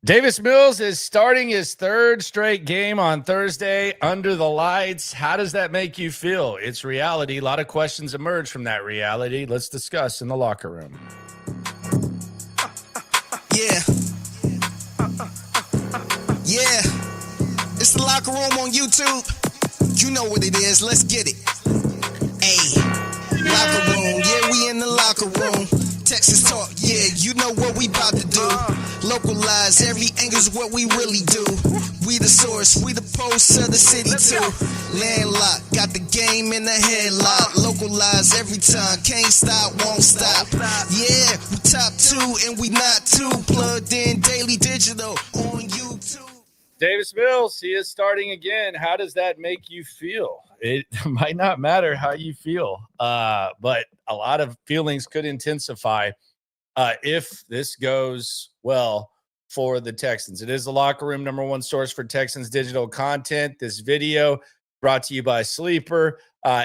Davis Mills is starting his third straight game on Thursday under the lights. How does that make you feel? It's reality. A lot of questions emerge from that reality. Let's discuss in the locker room. Yeah. Yeah. It's the locker room on YouTube. You know what it is. Let's get it. Hey. Locker room. Yeah, we in the locker room. Texas talk. Yeah, you know what we about to do. Localize every angle's what we really do. We the source, we the pulse of the city too. Landlocked, got the game in the headlock. Localize every time, can't stop, won't stop. Yeah, we top two and we not too. Plugged in daily digital on YouTube. Davis Mills, he is starting again. How does that make you feel? It might not matter how you feel, but a lot of feelings could intensify if this goes well for the Texans. It is the locker room #1 source for Texans digital content. This video brought to you by Sleeper.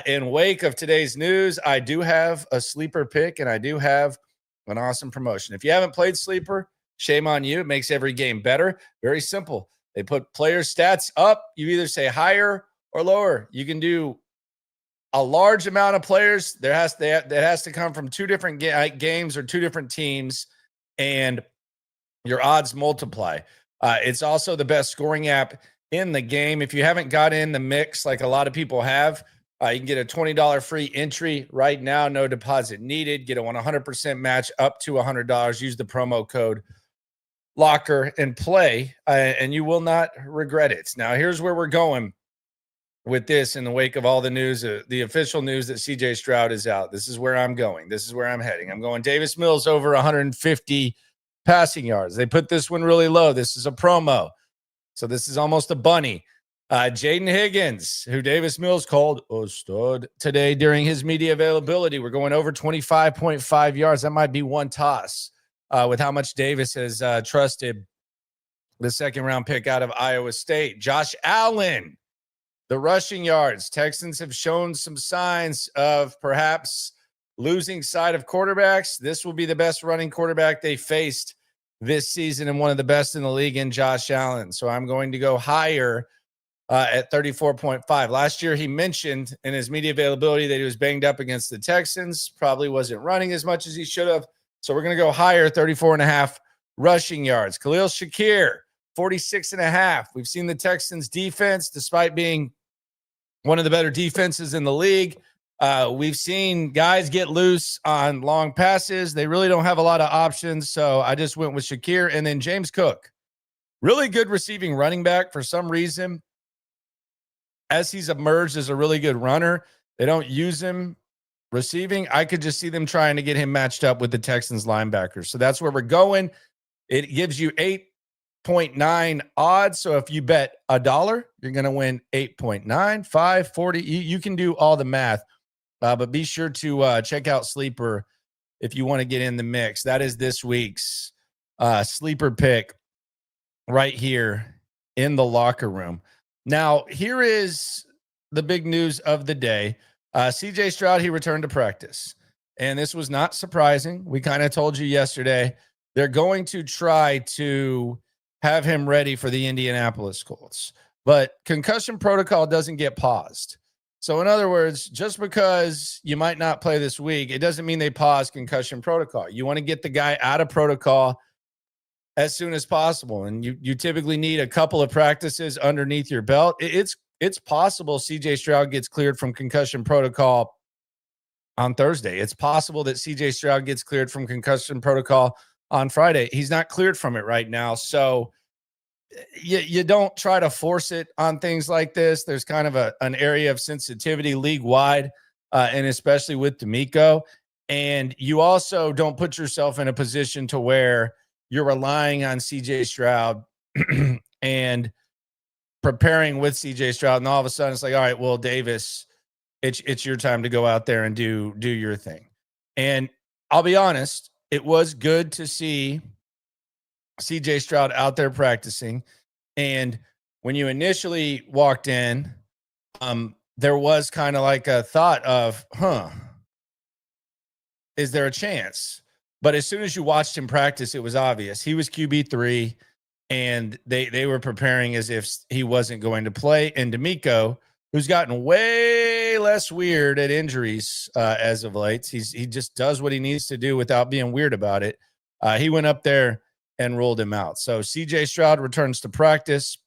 In wake of today's news, I do have a sleeper pick and I do have an awesome promotion. If you haven't played Sleeper, shame on you. It makes every game better. Very simple. They put player stats up. You either say higher or lower. You can do a large amount of players. That has to come from two different games or two different teams, and your odds multiply. It's also the best scoring app in the game. If you haven't got in the mix like a lot of people have, you can get a $20 free entry right now. No deposit needed. Get a 100% match up to $100. Use the promo code Locker and play, and you will not regret it. Now, here's where we're going with this in the wake of all the news, the official news that CJ Stroud is out. This is where I'm going. This is where I'm heading. I'm going Davis Mills over 150 passing yards. They put this one really low. This is a promo. So this is almost a bunny. Jaden Higgins, who Davis Mills called a stud today during his media availability. We're going over 25.5 yards. That might be one toss. With how much Davis has trusted the second-round pick out of Iowa State. Josh Allen, the rushing yards. Texans have shown some signs of perhaps losing sight of quarterbacks. This will be the best running quarterback they faced this season and one of the best in the league in Josh Allen. So I'm going to go higher at 34.5. Last year, he mentioned in his media availability that he was banged up against the Texans, probably wasn't running as much as he should have. So we're going to go higher, 34.5 rushing yards. Khalil Shakir, 46.5. We've seen the Texans defense, despite being one of the better defenses in the league. We've seen guys get loose on long passes. They really don't have a lot of options. So I just went with Shakir. And then James Cook, really good receiving running back for some reason. As he's emerged as a really good runner, they don't use him receiving. I could just see them trying to get him matched up with the Texans linebackers. So that's where we're going. It gives you 8.9 odds. So if you bet $1, you're going to win 8.9, 5, 40. You can do all the math, but be sure to check out Sleeper if you want to get in the mix. That is this week's sleeper pick right here in the locker room. Now, here is the big news of the day. CJ Stroud, he returned to practice, and this was not surprising. We kind of told you yesterday they're going to try to have him ready for the Indianapolis Colts, but concussion protocol doesn't get paused. So in other words, just because you might not play this week, it doesn't mean they pause concussion protocol. You want to get the guy out of protocol as soon as possible, and you typically need a couple of practices underneath your belt. It's possible CJ Stroud gets cleared from concussion protocol on Thursday. It's possible that CJ Stroud gets cleared from concussion protocol on Friday. He's not cleared from it right now. So you don't try to force it on things like this. There's kind of an area of sensitivity league-wide, and especially with D'Amico. And you also don't put yourself in a position to where you're relying on CJ Stroud and preparing with CJ Stroud, and all of a sudden it's like, all right, well, Davis, it's your time to go out there and do your thing. And I'll be honest, it was good to see CJ Stroud out there practicing. And when you initially walked in, there was kind of like a thought of, is there a chance? But as soon as you watched him practice, it was obvious. He was QB3. and they were preparing as if he wasn't going to play. And D'Amico, who's gotten way less weird at injuries as of late, he just does what he needs to do without being weird about it. He went up there and ruled him out. So CJ Stroud returns to practice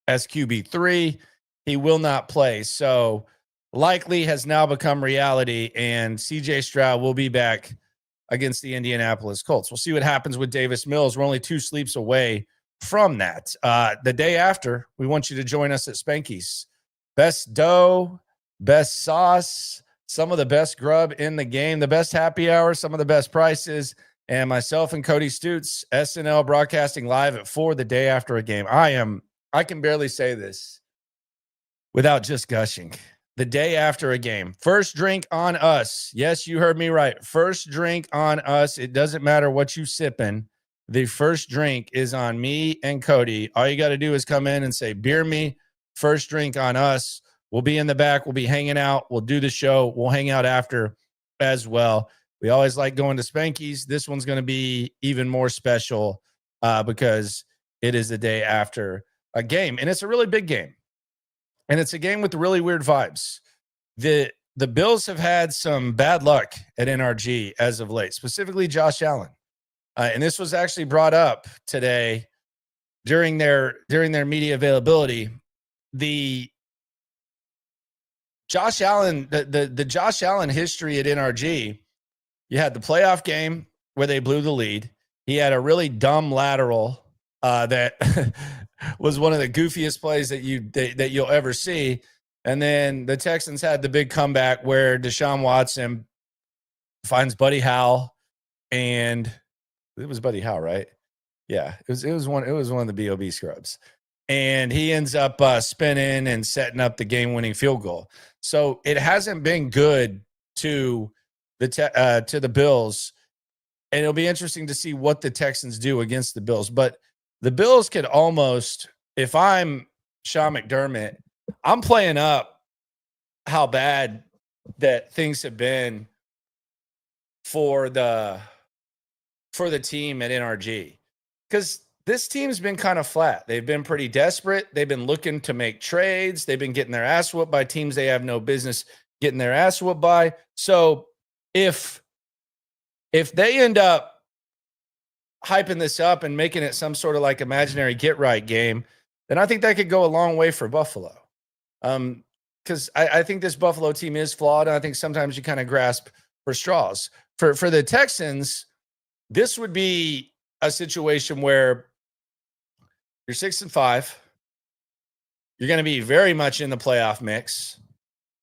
as QB3. He will not play. So likely has now become reality, and CJ Stroud will be back against the Indianapolis Colts. We'll see what happens with Davis Mills. We're only 2 sleeps away from that. The day after, we want you to join us at Spanky's. Best dough, best sauce, some of the best grub in the game, the best happy hour, some of the best prices, and myself and Cody Stoots, SNL broadcasting live at 4 the day after a game. I can barely say this without just gushing. The day after a game. First drink on us. Yes, you heard me right. First drink on us. It doesn't matter what you sipping. The first drink is on me and Cody. All you got to do is come in and say, beer me, first drink on us. We'll be in the back. We'll be hanging out. We'll do the show. We'll hang out after as well. We always like going to Spanky's. This one's going to be even more special because it is the day after a game. And it's a really big game. And it's a game with really weird vibes. The Bills have had some bad luck at NRG as of late, specifically Josh Allen. And this was actually brought up today during their media availability. The Josh Allen, the Josh Allen history at NRG, you had the playoff game where they blew the lead. He had a really dumb lateral that was one of the goofiest plays that you'll ever see. And then the Texans had the big comeback where Deshaun Watson finds Buddy Howell, and it was Buddy Howell, right? Yeah, it was one of the BOB scrubs, and he ends up spinning and setting up the game-winning field goal. So it hasn't been good to the Bills, and it'll be interesting to see what the Texans do against the Bills. But the Bills could almost, if I'm Sean McDermott, I'm playing up how bad that things have been for the team at NRG. Because this team's been kind of flat. They've been pretty desperate. They've been looking to make trades. They've been getting their ass whooped by teams they have no business getting their ass whooped by. So if they end up hyping this up and making it some sort of like imaginary get right game, then I think that could go a long way for Buffalo. Because I think this Buffalo team is flawed. And I think sometimes you kind of grasp for straws. For the Texans, this would be a situation where you're 6-5. You're going to be very much in the playoff mix.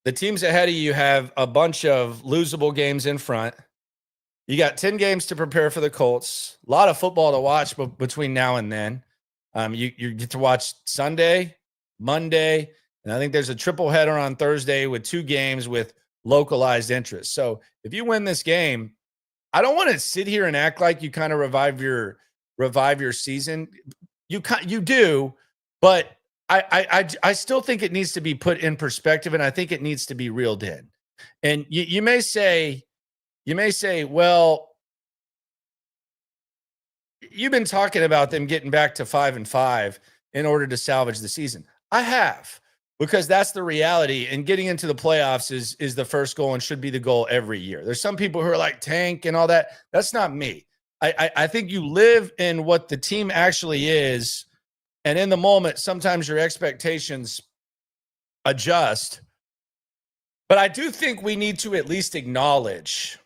The teams ahead of you have a bunch of losable games in front. You got 10 games to prepare for the Colts. A lot of football to watch between now and then. You get to watch Sunday, Monday, and I think there's a triple header on Thursday with 2 games with localized interest. So if you win this game, I don't want to sit here and act like you kind of revive your season. You do, but I still think it needs to be put in perspective, and I think it needs to be reeled in. And you may say, well, you've been talking about them getting back to 5-5 in order to salvage the season. I have, because that's the reality. And getting into the playoffs is the first goal and should be the goal every year. There's some people who are like tank and all that. That's not me. I think you live in what the team actually is. And in the moment, sometimes your expectations adjust. But I do think we need to at least acknowledge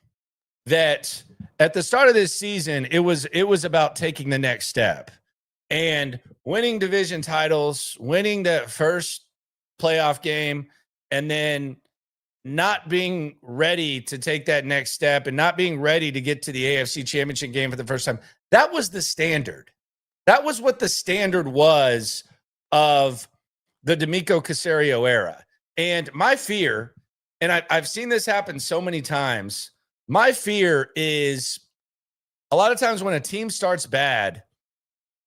that at the start of this season, it was about taking the next step and winning division titles, winning that first playoff game, and then not being ready to take that next step and not being ready to get to the AFC Championship game for the first time. That was the standard. That was what the standard was of the D'Amico Caserio era. And my fear, and I've seen this happen so many times, my fear is a lot of times when a team starts bad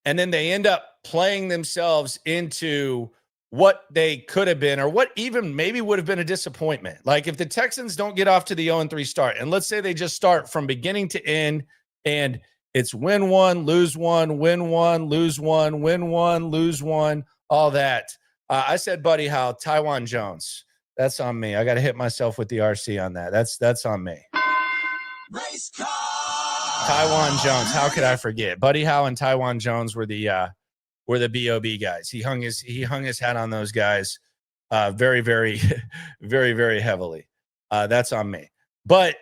and then they end up playing themselves into what they could have been or what even maybe would have been a disappointment. Like if the Texans don't get off to the 0-3 start, and let's say they just start from beginning to end and It's win one, lose one, win one, lose one, win one, lose one, all that. I said Buddy Howe, Taiwan Jones. That's on me. I got to hit myself with the RC on that. That's on me. Race car. Taiwan Jones. How could I forget? Buddy Howe and Taiwan Jones were the BOB guys. He hung his hat on those guys very, very, very, very heavily. That's on me. But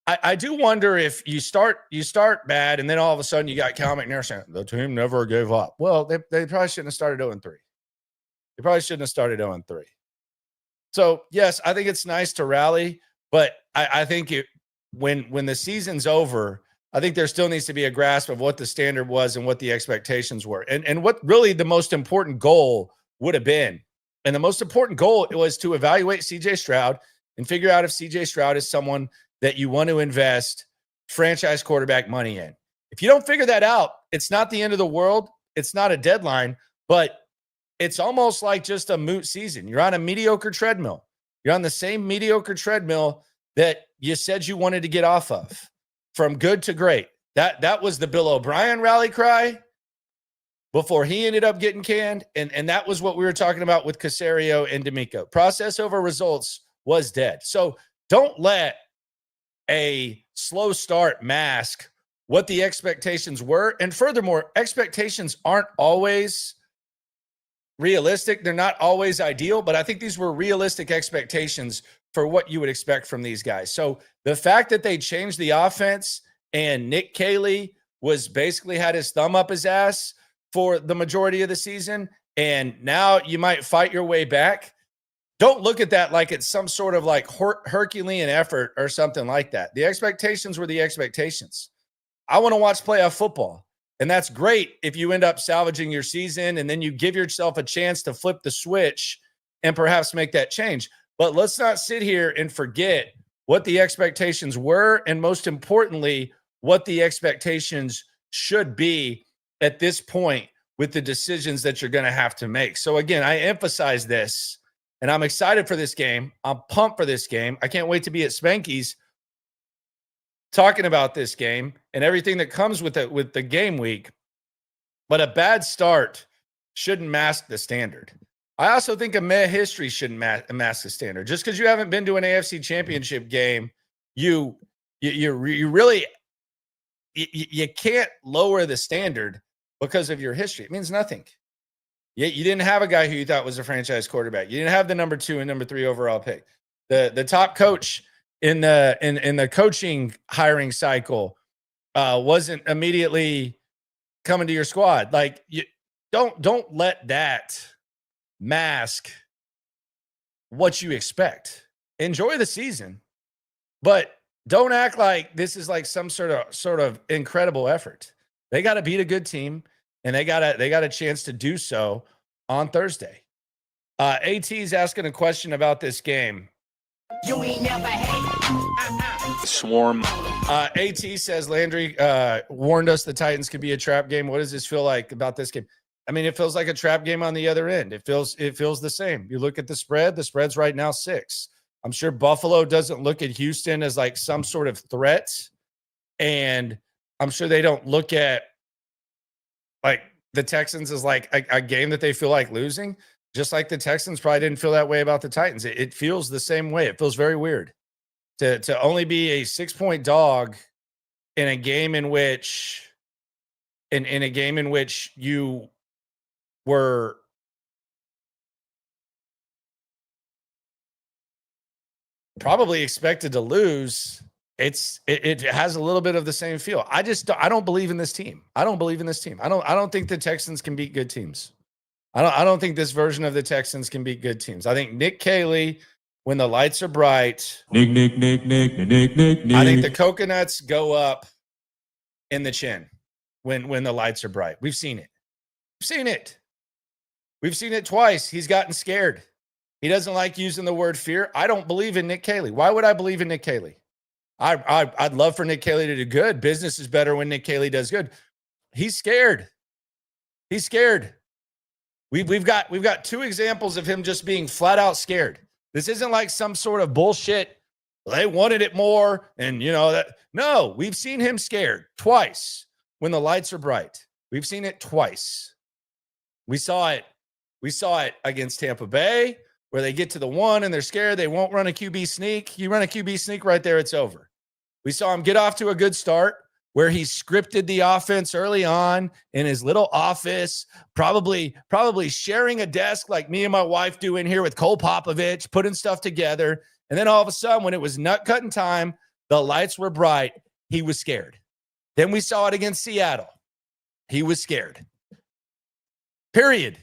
I do wonder if you start bad and then all of a sudden you got Cal McNair saying the team never gave up. Well, they probably shouldn't have started 0-3. They probably shouldn't have started 0-3. So yes, I think it's nice to rally, but I think when the season's over, I think there still needs to be a grasp of what the standard was and what the expectations were, and what really the most important goal would have been. And the most important goal was to evaluate CJ Stroud and figure out if CJ Stroud is someone that you want to invest franchise quarterback money in. If you don't figure that out, it's not the end of the world. It's not a deadline, but it's almost like just a moot season. You're on a mediocre treadmill. You're on the same mediocre treadmill that you said you wanted to get off of, from good to great. That was the Bill O'Brien rally cry before he ended up getting canned. And that was what we were talking about with Caserio and D'Amico. Process over results was dead. So don't let a slow start mask what the expectations were. And furthermore, expectations aren't always realistic. They're not always ideal, but I think these were realistic expectations for what you would expect from these guys. So the fact that they changed the offense and Nick Caley was basically had his thumb up his ass for the majority of the season, and now you might fight your way back. Don't look at that like it's some sort of like Herculean effort or something like that. The expectations were the expectations. I want to watch playoff football. And that's great if you end up salvaging your season and then you give yourself a chance to flip the switch and perhaps make that change. But let's not sit here and forget what the expectations were, and most importantly, what the expectations should be at this point with the decisions that you're going to have to make. So again, I emphasize this, and I'm excited for this game. I'm pumped for this game. I can't wait to be at Spanky's talking about this game and everything that comes with it, with the game week. But a bad start shouldn't mask the standard. I also think a meh history shouldn't mask the standard. Just because you haven't been to an AFC championship game, you really can't lower the standard because of your history. It means nothing. You didn't have a guy who you thought was a franchise quarterback. You didn't have the number 2 and number 3 overall pick. The top coach in the coaching hiring cycle wasn't immediately coming to your squad. Like, you don't let that mask what you expect. Enjoy the season, but don't act like this is like some sort of incredible effort. They got to beat a good team, and they got a chance to do so on Thursday. AT's asking a question about this game. You ain't never had Swarm. AT says Landry warned us the Titans could be a trap game. What does this feel like about this game? I mean, it feels like a trap game on the other end. It feels the same. You look at the spread. The spread's right now 6. I'm sure Buffalo doesn't look at Houston as like some sort of threat, and I'm sure they don't look at like the Texans as like a game that they feel like losing. Just like the Texans probably didn't feel that way about the Titans. It feels the same way. It feels very weird to only be a 6-point dog in a game in which you were probably expected to lose. It has a little bit of the same feel. I don't believe in this team. I don't think the Texans can beat good teams. I don't think this version of the Texans can beat good teams. I think Nick Caley, when the lights are bright, Nick. I think the coconuts go up in the chin when the lights are bright. We've seen it. We've seen it twice. He's gotten scared. He doesn't like using the word fear. I don't believe in Nick Caley. Why would I believe in Nick Caley? I'd love for Nick Caley to do good. Business is better when Nick Caley does good. He's scared. We've got 2 examples of him just being flat out scared. This isn't like some sort of bullshit They wanted it more. And, no, we've seen him scared twice when the lights are bright. We've seen it twice. We saw it against Tampa Bay, where they get to the 1 and they're scared. They won't run a QB sneak. You run a QB sneak right there, it's over. We saw him get off to a good start where he scripted the offense early on in his little office, probably sharing a desk like me and my wife do in here with Cole Popovich, putting stuff together. And then all of a sudden, when it was nut cutting time, the lights were bright. He was scared. Then we saw it against Seattle. He was scared. Period.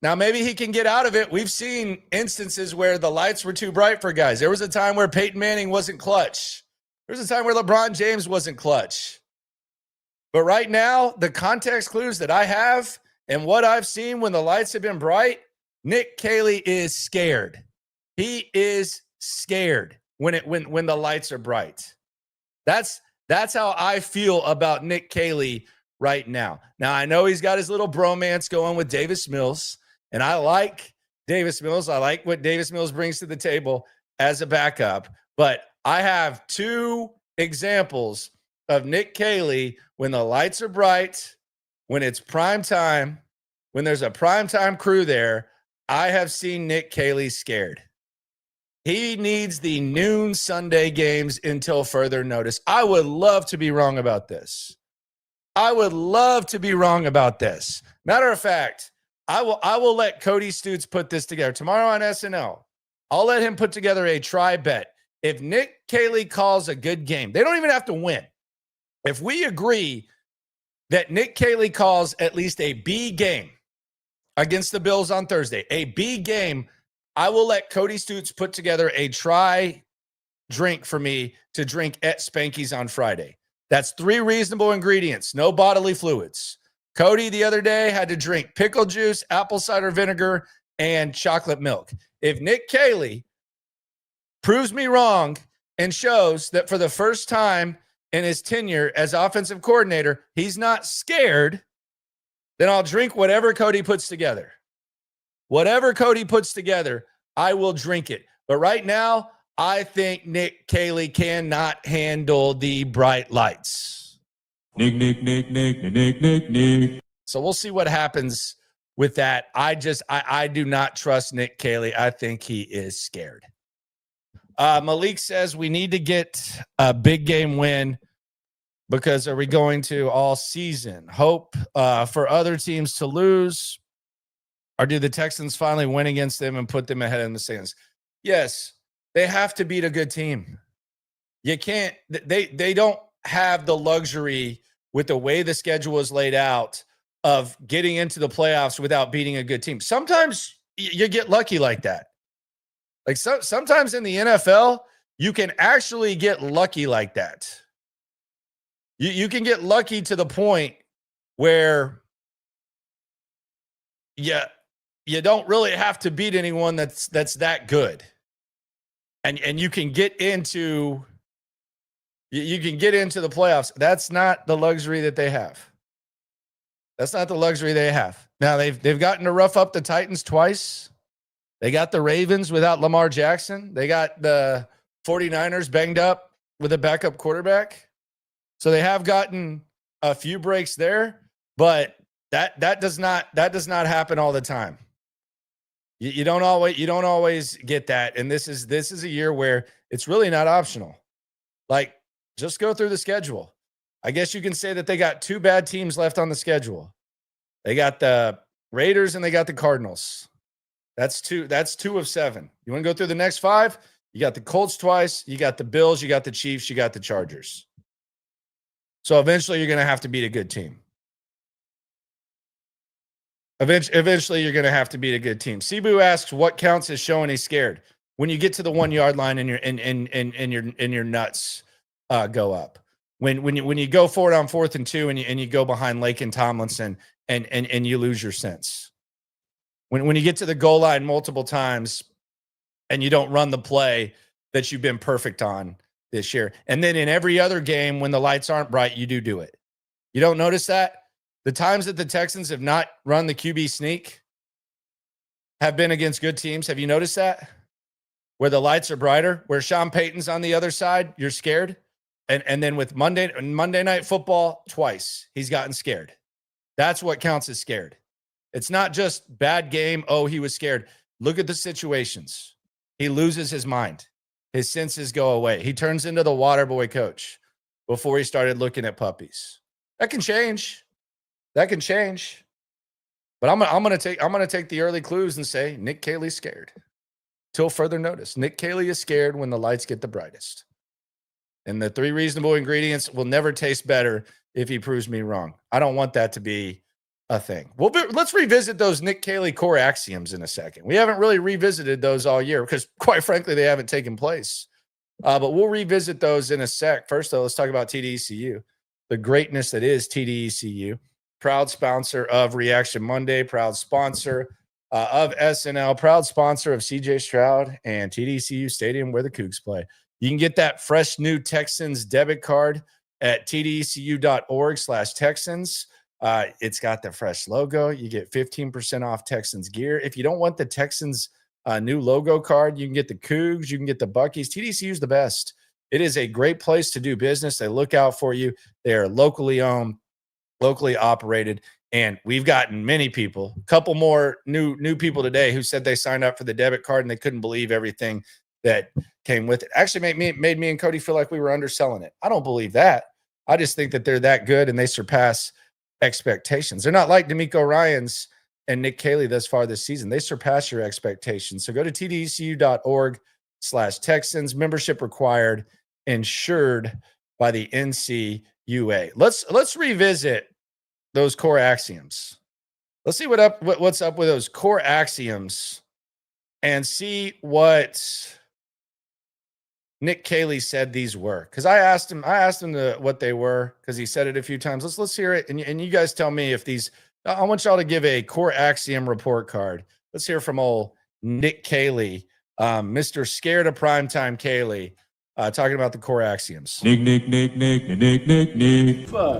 Now, maybe he can get out of it. We've seen instances where the lights were too bright for guys. There was a time where Peyton Manning wasn't clutch. There was a time where LeBron James wasn't clutch. But right now, the context clues that I have and what I've seen when the lights have been bright, Nick Caley is scared. He is scared when the lights are bright. That's how I feel about Nick Caley right now. Now, I know he's got his little bromance going with Davis Mills, and I like Davis Mills. I like what Davis Mills brings to the table as a backup, but I have 2 examples of Nick Caley when the lights are bright, when it's prime time, when there's a primetime crew there. I have seen Nick Caley scared. He needs the noon Sunday games until further notice. I would love to be wrong about this. Matter of fact, I will let Cody Stoots put this together tomorrow on SNL. I'll let him put together a try bet. If Nick Caley calls a good game, they don't even have to win. If we agree that Nick Caley calls at least a B game against the Bills on Thursday, a B game, I will let Cody Stoots put together a try drink for me to drink at Spanky's on Friday. That's 3 reasonable ingredients, no bodily fluids. Cody the other day had to drink pickle juice, apple cider vinegar, and chocolate milk. If Nick Caley proves me wrong and shows that for the first time in his tenure as offensive coordinator, he's not scared, then I'll drink whatever Cody puts together. Whatever Cody puts together, I will drink it. But right now, I think Nick Caley cannot handle the bright lights. Nick. So we'll see what happens with that. I do not trust Nick Caley. I think he is scared. Malik says we need to get a big game win because are we going to all season? Hope for other teams to lose? Or do the Texans finally win against them and put them ahead in the stands? Yes, they have to beat a good team. You can't, they don't have the luxury with the way the schedule is laid out of getting into the playoffs without beating a good team. Sometimes you get lucky like that. Like sometimes in the NFL, you can actually get lucky like that. You can get lucky to the point where you don't really have to beat anyone that's that good. And you can get into the playoffs. That's not the luxury that they have. That's not the luxury they have. Now they've gotten to rough up the Titans twice. They got the Ravens without Lamar Jackson. They got the 49ers banged up with a backup quarterback. So they have gotten a few breaks there, but that does not happen all the time. You don't always get that. And this is a year where it's really not optional. Like, just go through the schedule. I guess you can say that they got 2 bad teams left on the schedule. They got the Raiders and they got the Cardinals. That's 2 of 7. You want to go through the next 5? You got the Colts twice, you got the Bills, you got the Chiefs, you got the Chargers. So eventually you're going to have to beat a good team. Eventually you're going to have to beat a good team. Cebu asks, what counts as showing he's scared? When you get to the 1 yard line and your nuts go up. When you go for it on 4th and 2 and you go behind Lake and Tomlinson and you lose your sense. When you get to the goal line multiple times and you don't run the play that you've been perfect on this year. And then in every other game when the lights aren't bright, you do it. You don't notice that? The times that the Texans have not run the QB sneak have been against good teams. Have you noticed that? where the lights are brighter, where Sean Payton's on the other side, you're scared. And then with Monday Night Football, twice he's gotten scared. That's what counts as scared. It's not just bad game. Oh, he was scared. Look at the situations. He loses his mind. His senses go away. He turns into the water boy coach before he started looking at puppies. That can change. That can change. But I'm gonna take the early clues and say Nick Caley's scared. Till further notice, Nick Caley is scared when the lights get the brightest. And the 3 reasonable ingredients will never taste better if he proves me wrong. I don't want that to be a thing. Let's revisit those Nick Caley core axioms in a second. We haven't really revisited those all year because, quite frankly, they haven't taken place. But we'll revisit those in a sec. First, though, let's talk about TDECU, the greatness that is TDECU. Proud sponsor of Reaction Monday, proud sponsor of SNL, proud sponsor of CJ Stroud and TDECU Stadium where the Cougs play. You can get that fresh new Texans debit card at tdecu.org/Texans. It's got the fresh logo. You get 15% off Texans gear. If you don't want the Texans new logo card, you can get the Cougs, you can get the Buckies. TDECU is the best. It is a great place to do business. They look out for you. They are locally owned, locally operated, and we've gotten many people, a couple more new people today who said they signed up for the debit card and they couldn't believe everything that came with it. Actually made me and Cody feel like we were underselling it. I don't believe that. I just think that they're that good and they surpass expectations. They're not like DeMeco Ryans and Nick Caley thus far this season. They surpass your expectations. So go to tdecu.org/Texans. Membership required, insured by the NCUA. Let's revisit those core axioms. Let's see what's up with those core axioms and see what Nick Caley said these were. Because I asked him what they were because he said it a few times. Let's hear it. And you guys tell me if these, I want y'all to give a core axiom report card. Let's hear from old Nick Caley, Mr. Scared of Primetime Caley, talking about the core axioms. Nick. You've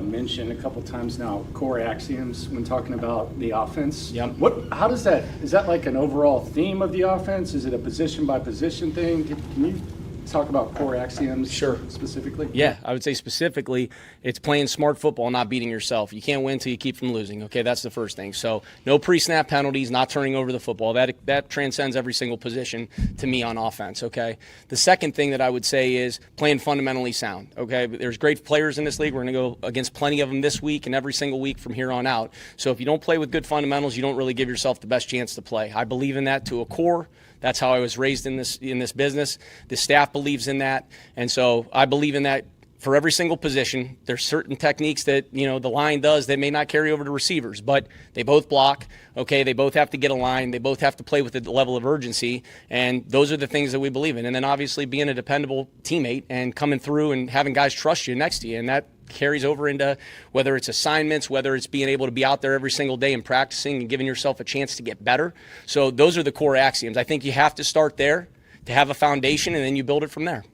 mentioned a couple times now core axioms when talking about the offense. Yep. How does that, is that like an overall theme of the offense? Is it a position by position thing? Can you talk about core axioms specifically? Yeah, I would say specifically it's playing smart football, not beating yourself. You can't win until you keep from losing. Okay, that's the first thing. So no pre-snap penalties, not turning over the football. That transcends every single position to me on offense. Okay. The second thing that I would say is playing fundamentally sound. Okay, there's great players in this league. We're going to go against plenty of them this week and every single week from here on out. So if you don't play with good fundamentals, you don't really give yourself the best chance to play. I believe in that to a core. That's how I was raised in this business. The staff believes in that. And so I believe in that for every single position. There's certain techniques that, the line does that may not carry over to receivers, but they both block. Okay, they both have to get a line. They both have to play with a level of urgency. And those are the things that we believe in. And then obviously being a dependable teammate and coming through and having guys trust you next to you. And that carries over into whether it's assignments, whether it's being able to be out there every single day and practicing and giving yourself a chance to get better. So those are the core axioms. I think you have to start there to have a foundation, and then you build it from there.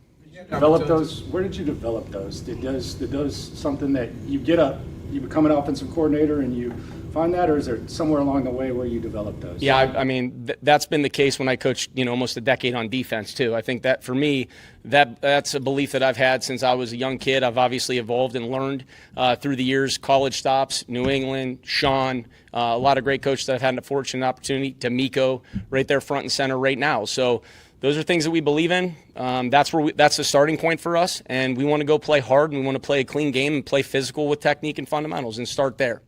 Develop those. Where did you develop those? Did those something that you become an offensive coordinator and you find that, or is there somewhere along the way where you develop those? Yeah, I mean, that's been the case when I coached, almost a decade on defense too. I think that for me, that's a belief that I've had since I was a young kid. I've obviously evolved and learned through the years, college stops, New England, Sean, a lot of great coaches that I've had the fortunate opportunity, DeMeco, right there front and center right now. So those are things that we believe in. That's the starting point for us, and we want to go play hard, and we want to play a clean game and play physical with technique and fundamentals and start there.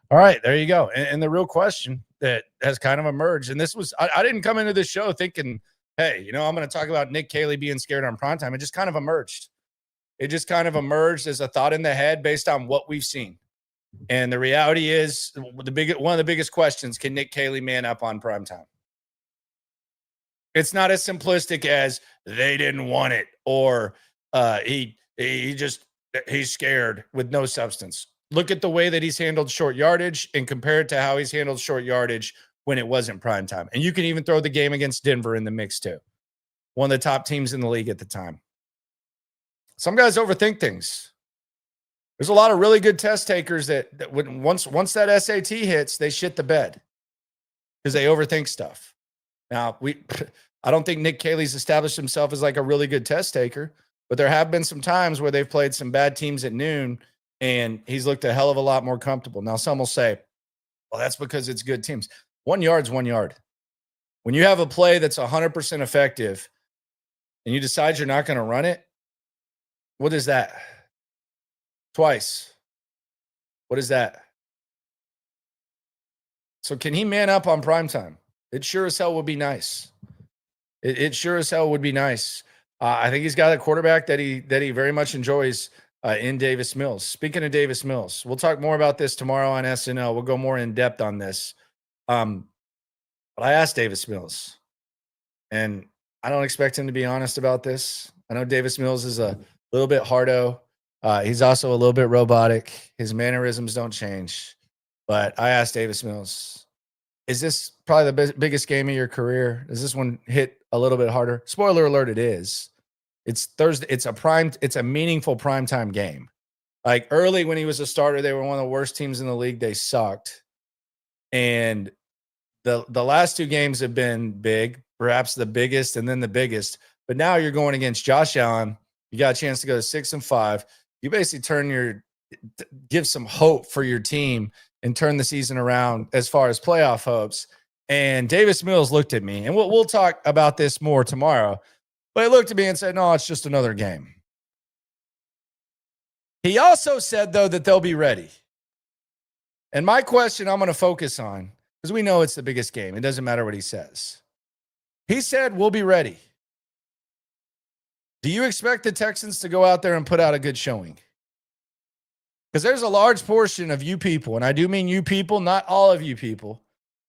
All right, there you go. And the real question that has kind of emerged, and this was, I didn't come into this show thinking, hey, I'm going to talk about Nick Caley being scared on primetime. It just kind of emerged. It just kind of emerged as a thought in the head based on what we've seen. And the reality is one of the biggest questions, can Nick Caley man up on primetime? It's not as simplistic as they didn't want it or he's scared with no substance. Look at the way that he's handled short yardage and compare it to how he's handled short yardage when it wasn't prime time. And you can even throw the game against Denver in the mix too. One of the top teams in the league at the time. Some guys overthink things. There's a lot of really good test takers that once that SAT hits, they shit the bed because they overthink stuff. Now, I don't think Nick Caley's established himself as like a really good test taker, but there have been some times where they've played some bad teams at noon and he's looked a hell of a lot more comfortable. Now, some will say, well, that's because it's good teams. 1 yard's 1 yard. When you have a play that's 100% effective and you decide you're not going to run it, what is that? Twice. What is that? So can he man up on primetime? It sure as hell would be nice. It sure as hell would be nice. I think he's got a quarterback that he very much enjoys in Davis Mills. Speaking of Davis Mills, we'll talk more about this tomorrow on SNL. We'll go more in depth on this. But I asked Davis Mills, and I don't expect him to be honest about this. I know Davis Mills is a little bit hardo. He's also a little bit robotic. His mannerisms don't change. But I asked Davis Mills, is this probably the biggest game of your career? Does this one hit a little bit harder? Spoiler alert, it is. It's Thursday. It's a meaningful primetime game. Like early when he was a starter, they were one of the worst teams in the league. They sucked. And the last 2 games have been big, perhaps the biggest and then the biggest. But now you're going against Josh Allen. You got a chance to go to 6-5. You basically give some hope for your team and turn the season around as far as playoff hopes. And Davis Mills looked at me, and we'll talk about this more tomorrow. But he looked at me and said, no, it's just another game. He also said, though, that they'll be ready. And my question I'm going to focus on, because we know it's the biggest game. It doesn't matter what he says. He said, we'll be ready. Do you expect the Texans to go out there and put out a good showing? Because there's a large portion of you people, and I do mean you people, not all of you people.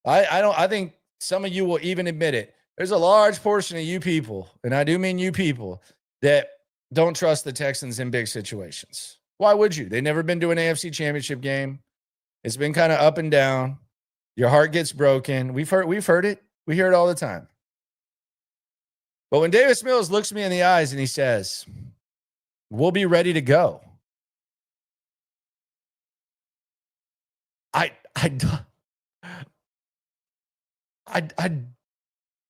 I think some of you will even admit it. There's a large portion of you people, and I do mean you people, that don't trust the Texans in big situations. Why would you? They've never been to an AFC Championship game. It's been kind of up and down. Your heart gets broken. We've heard it. We hear it all the time. But when Davis Mills looks me in the eyes and he says, we'll be ready to go. I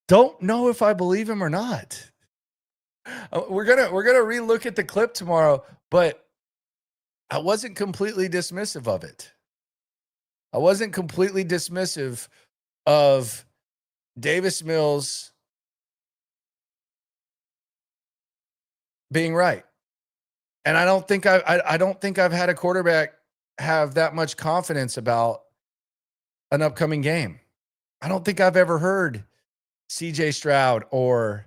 don't know if I believe him or not. We're gonna relook at the clip tomorrow, but I wasn't completely dismissive of it. I wasn't completely dismissive of Davis Mills being right. And I don't think I've had a quarterback have that much confidence about an upcoming game. I don't think I've ever heard CJ Stroud or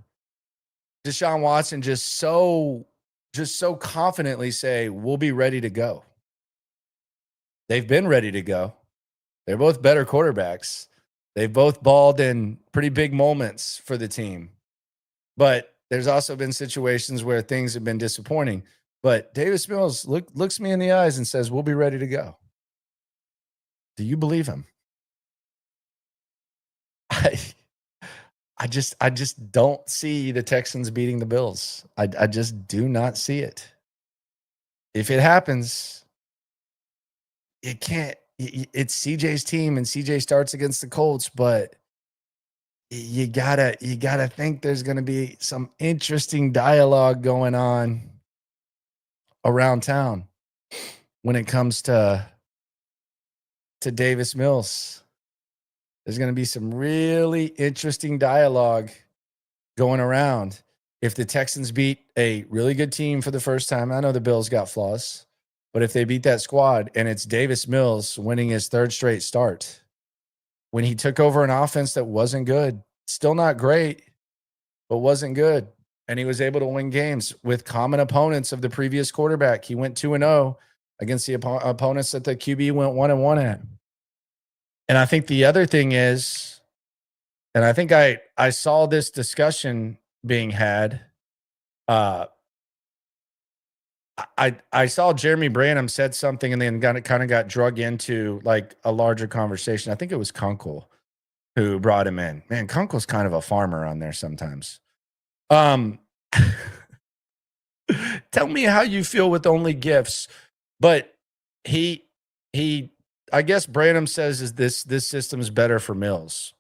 Deshaun Watson just so confidently say, we'll be ready to go. They've been ready to go. They're both better quarterbacks. They've both balled in pretty big moments for the team. But there's also been situations where things have been disappointing. But Davis Mills looks me in the eyes and says, we'll be ready to go. Do you believe him? I just don't see the Texans beating the Bills. I just do not see it. If it happens, it can't. It's CJ's team, and CJ starts against the Colts, but you gotta think there's gonna be some interesting dialogue going on around town when it comes to Davis Mills. There's going to be some really interesting dialogue going around. If the Texans beat a really good team for the first time, I know the Bills got flaws, but if they beat that squad and it's Davis Mills winning his 3rd straight start, when he took over an offense that wasn't good, still not great, but wasn't good, and he was able to win games with common opponents of the previous quarterback. He went 2-0 against the opponents that the QB went 1-1 at. And I think the other thing is, and I think I saw this discussion being had. I saw Jeremy Branham said something and then kind of got drug into like a larger conversation. I think it was Kunkel who brought him in. Man, Kunkel's kind of a farmer on there sometimes. Tell me how you feel with only gifts, but he I guess Branham says is this system is better for Mills.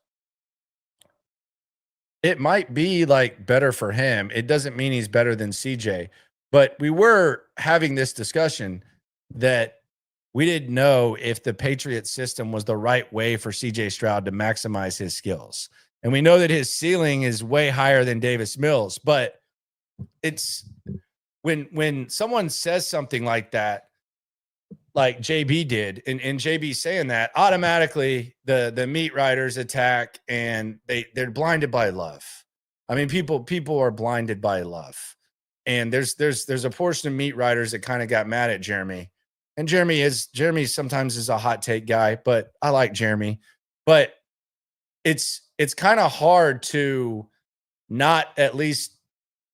it might be like better for him. It doesn't mean he's better than CJ, but we were having this discussion that we didn't know if the Patriot system was the right way for CJ Stroud to maximize his skills. And we know that his ceiling is way higher than Davis Mills, but it's when someone says something like that, like JB did, and JB saying that, automatically the meat riders attack and they're blinded by love. I mean, people are blinded by love. And there's a portion of meat riders that kind of got mad at Jeremy. And Jeremy sometimes is a hot take guy, but I like Jeremy. But it's kind of hard to not at least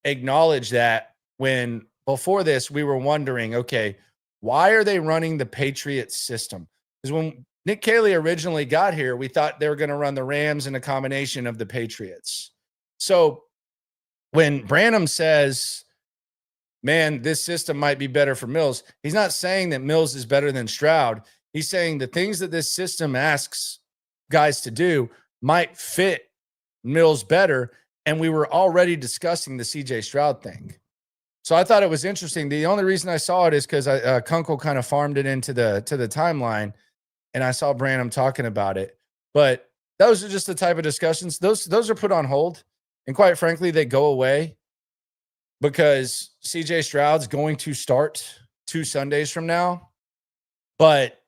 acknowledge that when before this we were wondering, okay, why are they running the Patriots system? Because when Nick Caley originally got here, we thought they were going to run the Rams in a combination of the Patriots. So when Branham says, man, this system might be better for Mills, he's not saying that Mills is better than Stroud. He's saying the things that this system asks guys to do might fit Mills better. And we were already discussing the CJ Stroud thing. So I thought it was interesting. The only reason I saw it is because Kunkel kind of farmed it into the timeline, and I saw Branham talking about it. But those are just the type of discussions. Those are put on hold, and quite frankly, they go away because CJ Stroud's going to start 2 Sundays from now. But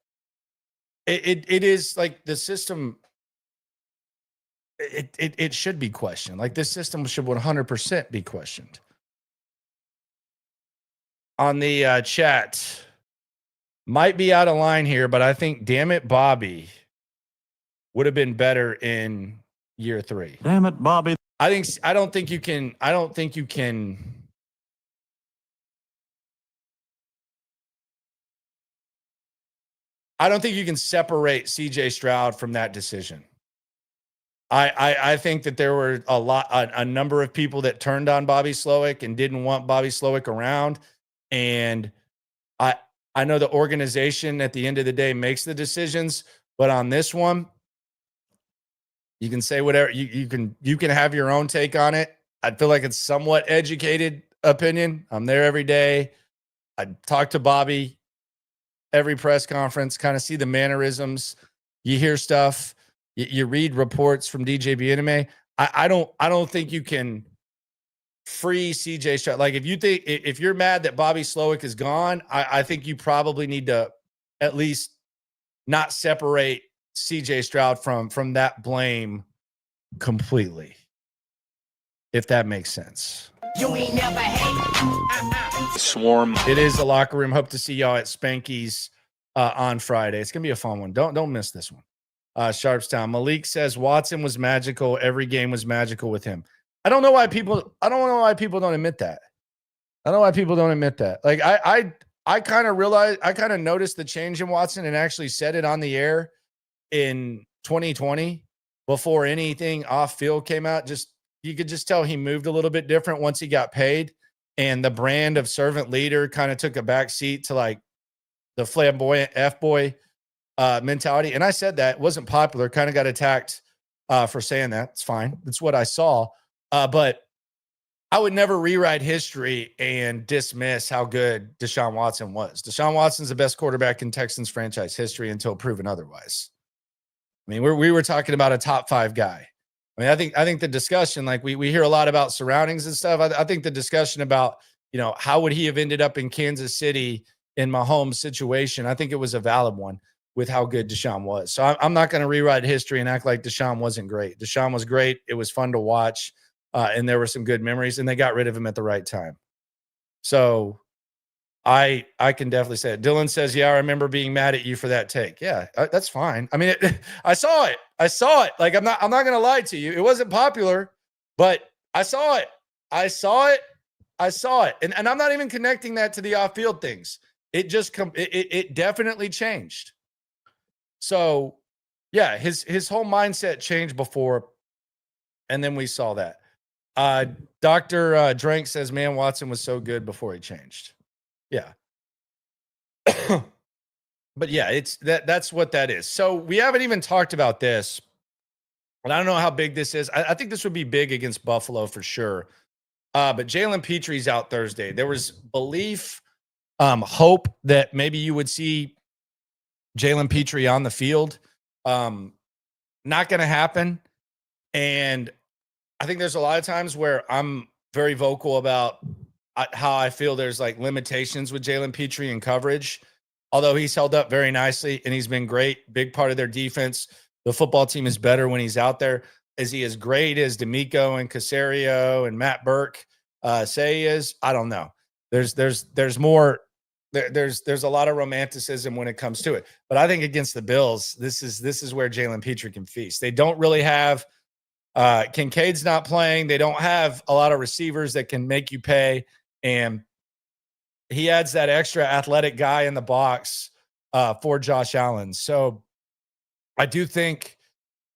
it is like the system. It should be questioned. Like this system should 100% be questioned. On the chat, might be out of line here, but I think damn it, Bobby would have been better in year 3. Damn it, Bobby. I don't think you can separate CJ Stroud from that decision. I think that there were a number of people that turned on Bobby Slowick and didn't want Bobby Slowick around. And I know the organization at the end of the day makes the decisions, but on this one, you can say whatever you can have your own take on it. I feel like it's somewhat educated opinion. I'm there every day. I talk to Bobby every press conference, kind of see the mannerisms. You hear stuff. You read reports from DJ Bieneme. I don't think you can free CJ Stroud. Like if you're mad that Bobby Slowick is gone, I think you probably need to at least not separate CJ Stroud from that blame completely, if that makes sense. You ain't never hate. Swarm. It is the locker room. Hope to see y'all at Spanky's on Friday. It's gonna be a fun one. Don't miss this one. Sharpstown. Malik says Watson was magical. Every game was magical with him. I don't know why people don't admit that. I don't know why people don't admit that. Like I kind of noticed the change in Watson and actually said it on the air in 2020 before anything off field came out. You could just tell he moved a little bit different once he got paid, and the brand of servant leader kind of took a back seat to like the flamboyant F-boy mentality. And I said that wasn't popular, kind of got attacked for saying that. It's fine. That's what I saw. But I would never rewrite history and dismiss how good Deshaun Watson was. Deshaun Watson's the best quarterback in Texans franchise history until proven otherwise. I mean, we were talking about a top 5 guy. I mean, I think the discussion, like we hear a lot about surroundings and stuff. I think the discussion about, how would he have ended up in Kansas City in Mahomes' situation, I think it was a valid one with how good Deshaun was. So I'm not going to rewrite history and act like Deshaun wasn't great. Deshaun was great. It was fun to watch. And there were some good memories, and they got rid of him at the right time. So I can definitely say it. Dylan says, yeah, I remember being mad at you for that take. Yeah, that's fine. I mean, I saw it. Like, I'm not going to lie to you. It wasn't popular, but I saw it. And I'm not even connecting that to the off-field things. It just it definitely changed. So yeah, his whole mindset changed before, and then we saw that. Dr. Drank says, man, Watson was so good before he changed. Yeah. But yeah, that's what that is. So we haven't even talked about this. And I don't know how big this is. I think this would be big against Buffalo for sure. But Jalen Pitre's out Thursday. There was belief, hope that maybe you would see Jalen Pitre on the field. Not going to happen. And I think there's a lot of times where I'm very vocal about how I feel there's like limitations with Jalen Pitre in coverage. Although he's held up very nicely and he's been great, big part of their defense. The football team is better when he's out there. Is he as great as D'Amico and Caserio and Matt Burke say he is? I don't know. There's more. There's a lot of romanticism when it comes to it. But I think against the Bills, this is where Jalen Pitre can feast. They don't really have Kincaid's not playing. They don't have a lot of receivers that can make you pay. And he adds that extra athletic guy in the box for Josh Allen. So I do think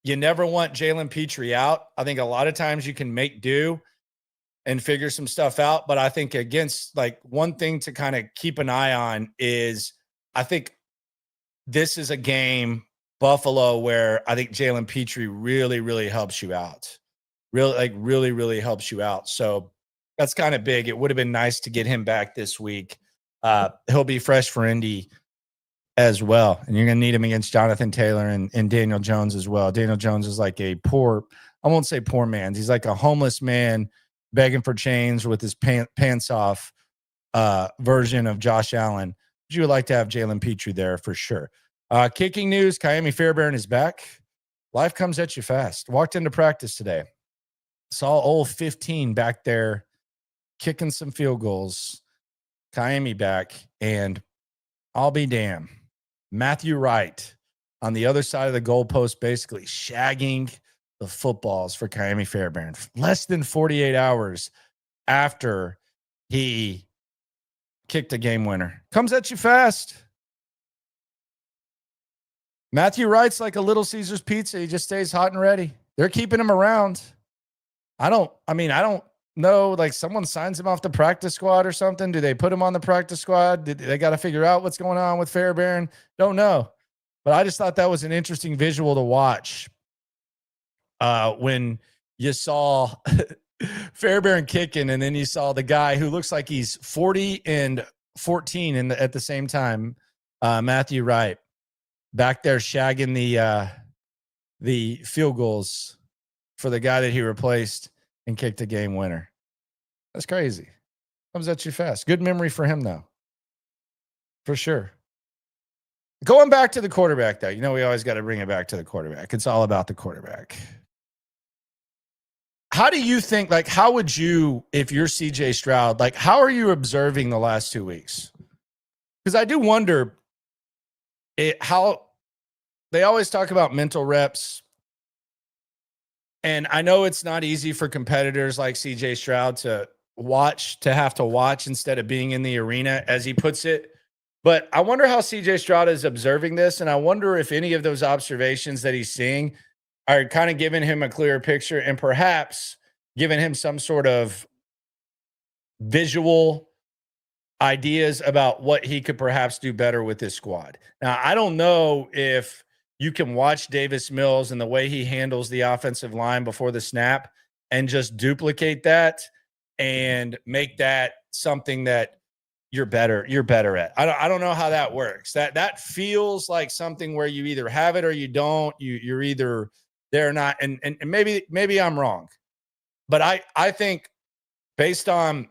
you never want Jalen Pitre out. I think a lot of times you can make do and figure some stuff out. But I think against, like, one thing to kind of keep an eye on is I think this is a game, Buffalo, where I think Jalen Pitre really, really helps you out. Really helps you out. So that's kind of big. It would have been nice to get him back this week. He'll be fresh for Indy as well. And you're going to need him against Jonathan Taylor and Daniel Jones as well. Daniel Jones is like a poor, I won't say poor man. He's like a homeless man begging for change with his pants off version of Josh Allen. But you would like to have Jalen Pitre there for sure. Kicking news, Kaimi Fairbairn is back. Life comes at you fast. Walked into practice today. Saw old 15 back there kicking some field goals. Kaimi back, and I'll be damned. Matthew Wright on the other side of the goalpost, basically shagging the footballs for Kaimi Fairbairn. Less than 48 hours after he kicked a game winner. Comes at you fast. Matthew Wright's like a Little Caesars pizza. He just stays hot and ready. They're keeping him around. I don't know. Like, someone signs him off the practice squad or something. Do they put him on the practice squad? They got to figure out what's going on with Fairbairn. Don't know. But I just thought that was an interesting visual to watch when you saw Fairbairn kicking, and then you saw the guy who looks like he's 40 and 14 at the same time, Matthew Wright, back there shagging the field goals for the guy that he replaced and kicked a game winner. That's crazy. Comes at you fast. Good memory for him, though. For sure. Going back to the quarterback, though. You know, we always got to bring it back to the quarterback. It's all about the quarterback. How do you think, like, how would you, if you're CJ Stroud, like, how are you observing the last 2 weeks? Because I do wonder how they always talk about mental reps. And I know it's not easy for competitors like CJ Stroud to have to watch instead of being in the arena, as he puts it. But I wonder how CJ Stroud is observing this. And I wonder if any of those observations that he's seeing are kind of giving him a clearer picture and perhaps giving him some sort of visual ideas about what he could perhaps do better with this squad. Now, I don't know if you can watch Davis Mills and the way he handles the offensive line before the snap and just duplicate that and make that something that you're better at. I don't know how that works. That feels like something where you either have it or you don't. You're either there or not. And maybe I'm wrong. But I think based on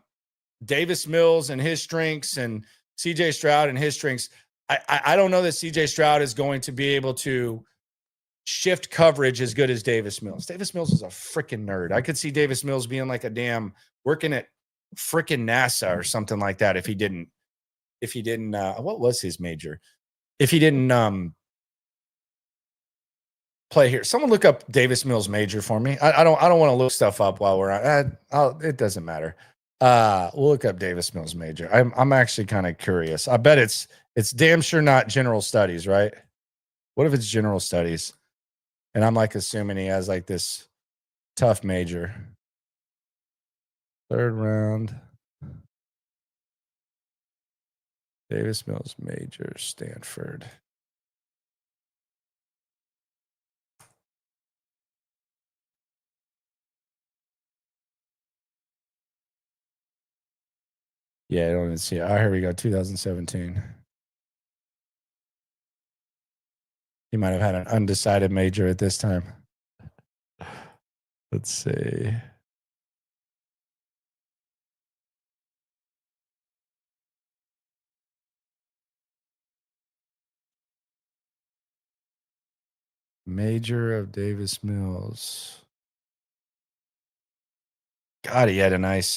Davis Mills and his strengths and CJ Stroud and his strengths, I don't know that CJ Stroud is going to be able to shift coverage as good as Davis Mills. Davis Mills is a freaking nerd. I could see Davis Mills being like a damn working at freaking NASA or something like that if he didn't what was his major? If he didn't play here. Someone look up Davis Mills major for me. I don't want to look stuff up while we're on. It doesn't matter. We'll look up Davis Mills major. I'm actually kind of curious. I bet it's damn sure not general studies, right? What if it's general studies? And I'm like assuming he has like this tough major. Third round. Davis Mills major, Stanford. Yeah, I don't even see it. Oh, here we go. 2017. He might have had an undecided major at this time. Let's see. Major of Davis Mills. God, he had a nice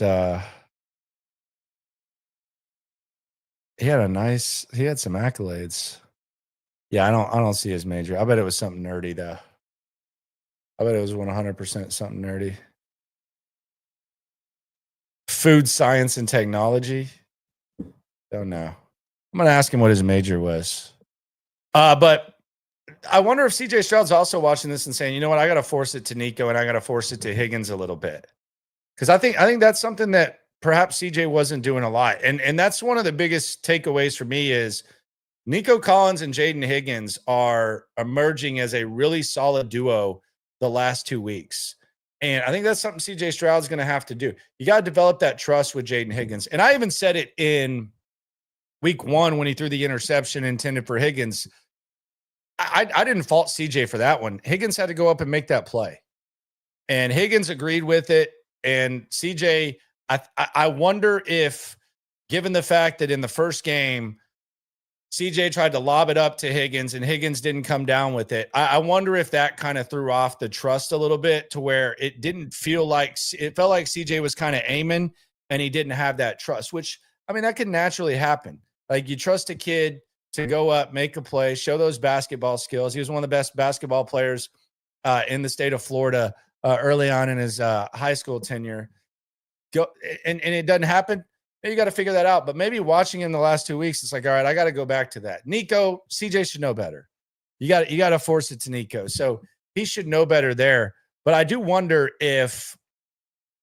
he had some accolades. Yeah, I don't see his major. I bet it was something nerdy though. I bet it was 100% something nerdy. Food science and technology. Don't know. I'm gonna ask him what his major was. But I wonder if CJ Stroud's also watching this and saying, you know what, I gotta force it to Nico and I gotta force it to Higgins a little bit. Because I think that's something that perhaps CJ wasn't doing a lot. And that's one of the biggest takeaways for me is Nico Collins and Jaden Higgins are emerging as a really solid duo the last 2 weeks. And I think that's something CJ Stroud's going to have to do. You got to develop that trust with Jaden Higgins. And I even said it in week 1 when he threw the interception intended for Higgins. I didn't fault CJ for that one. Higgins had to go up and make that play. And Higgins agreed with it. And CJ, I wonder if, given the fact that in the first game, CJ tried to lob it up to Higgins and Higgins didn't come down with it. I wonder if that kind of threw off the trust a little bit to where it didn't feel like it felt like CJ was kind of aiming and he didn't have that trust, which, I mean, that can naturally happen. Like you trust a kid to go up, make a play, show those basketball skills. He was one of the best basketball players in the state of Florida early on in his high school tenure. And it doesn't happen. You got to figure that out. But maybe watching him the last 2 weeks, it's like, all right, I got to go back to that. Nico, CJ should know better. You got to force it to Nico. So he should know better there. But I do wonder if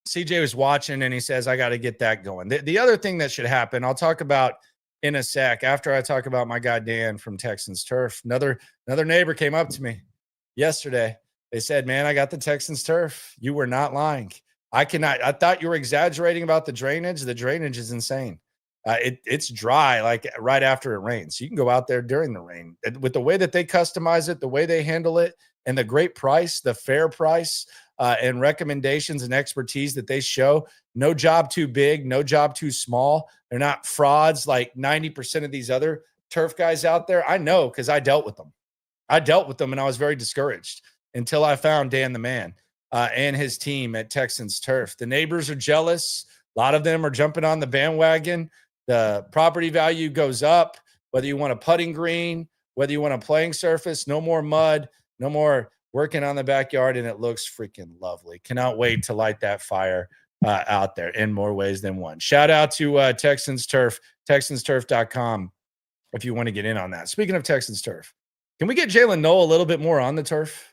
CJ was watching and he says, I got to get that going. The other thing that should happen, I'll talk about in a sec after I talk about my guy Dan from Texans Turf. Another neighbor came up to me yesterday. They said, man, I got the Texans Turf. You were not lying. I thought you were exaggerating about the drainage. The drainage is insane. It's dry, like right after it rains. You can go out there during the rain. With the way that they customize it, the way they handle it, and the great price, the fair price, and recommendations and expertise that they show. No job too big, no job too small. They're not frauds like 90% of these other turf guys out there. I know because I dealt with them. And I was very discouraged until I found Dan the Man. And his team at Texans Turf. The neighbors are jealous. A lot of them are jumping on the bandwagon. The property value goes up, whether you want a putting green, whether you want a playing surface, no more mud, no more working on the backyard, and it looks freaking lovely. Cannot wait to light that fire out there in more ways than one. Shout out to Texans Turf, texansturf.com if you want to get in on that. Speaking of Texans Turf, can we get Jalen Noel a little bit more on the turf?